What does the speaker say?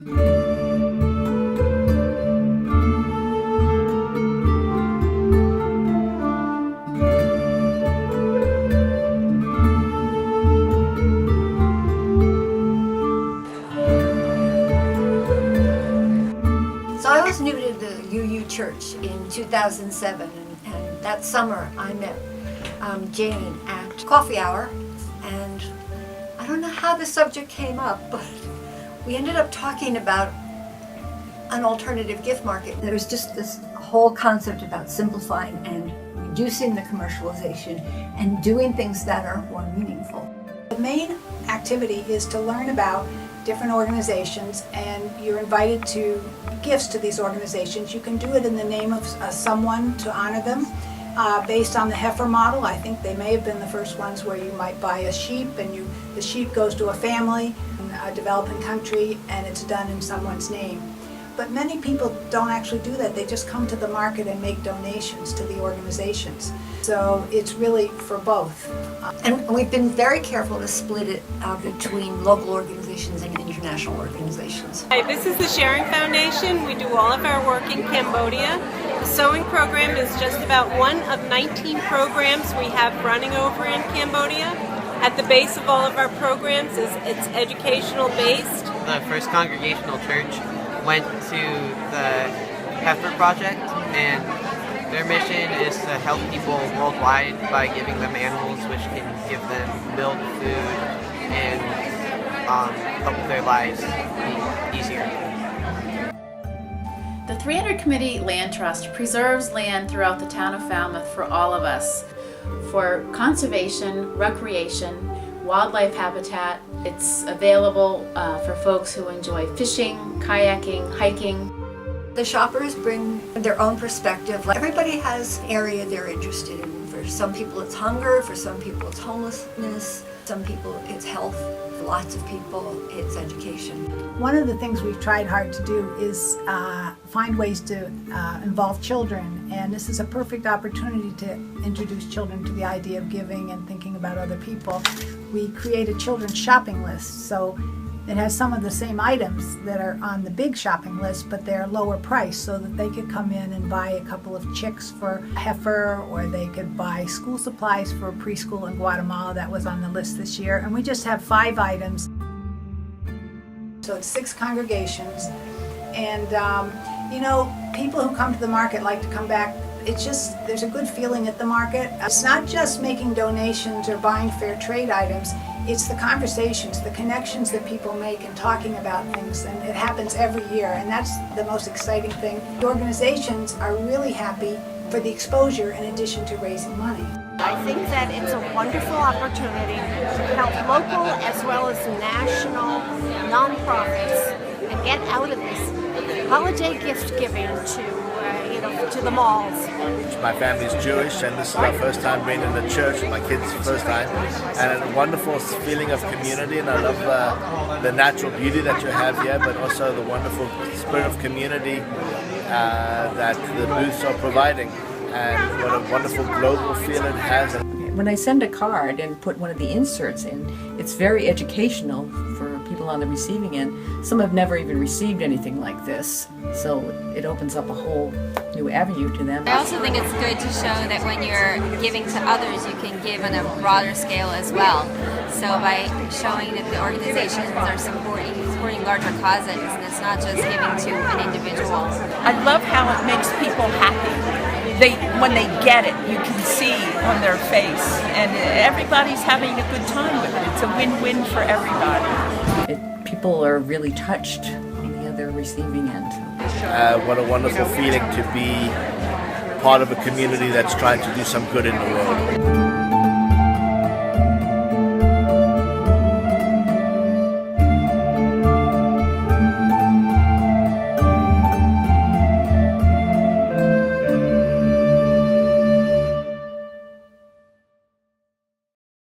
So I was new to the UU Church in 2007, and that summer I met Jane at coffee hour, and I don't know how the subject came up, but we ended up talking about an alternative gift market. There was just this whole concept about simplifying and reducing the commercialization and doing things that are more meaningful. The main activity is to learn about different organizations, and you're invited to gifts to these organizations. You can do it in the name of someone to honor them, based on the heifer model. I think they may have been the first ones where you might buy a sheep, and the sheep goes to a family in a developing country, and it's done in someone's name. But many people don't actually do that. They just come to the market and make donations to the organizations. So it's really for both. And we've been very careful to split it between local organizations and international organizations. Hi, this is the Sharing Foundation. We do all of our work in Cambodia. The sewing program is just about one of 19 programs we have running over in Cambodia. At the base of all of our programs is it's educational based. The First Congregational Church went to the Heifer Project, and their mission is to help people worldwide by giving them animals which can give them milk, food, and help their lives be easier. The 300 Committee Land Trust preserves land throughout the town of Falmouth for all of us, for conservation, recreation, wildlife habitat. It's available for folks who enjoy fishing, kayaking, hiking. The shoppers bring their own perspective. Everybody has an area they're interested in. For some people it's hunger, for some people it's homelessness, some people it's health, for lots of people it's education. One of the things we've tried hard to do is find ways to involve children, and this is a perfect opportunity to introduce children to the idea of giving and thinking about other people. We create a children's shopping list, so it has some of the same items that are on the big shopping list, but they're lower priced, so that they could come in and buy a couple of chicks for heifer, or they could buy school supplies for preschool in Guatemala. That was on the list this year, and we just have 5 items. So it's 6 congregations, and people who come to the market like to come back. It's just, there's a good feeling at the market. It's not just making donations or buying fair trade items, it's the conversations, the connections that people make and talking about things, and it happens every year, and that's the most exciting thing. The organizations are really happy for the exposure in addition to raising money. I think that it's a wonderful opportunity to help local as well as national nonprofits and get out of this holiday gift giving to the malls. My family's Jewish, and this is our first time being in the church, my kids' first time, and a wonderful feeling of community, and I love the natural beauty that you have here, but also the wonderful spirit of community that the booths are providing, and what a wonderful global feel it has. When I send a card and put one of the inserts in, it's very educational for people on the receiving end. Some have never even received anything like this, so it opens up a whole new avenue to them. I also think it's good to show that when you're giving to others, you can give on a broader scale as well. So by showing that the organizations are supporting larger causes, and it's not just giving to an individual. I love how it makes people happy. When they get it, you can see on their face, and everybody's having a good time with it. It's a win-win for everybody. People are really touched on the other receiving end. What a wonderful feeling to be part of a community that's trying to do some good in the world.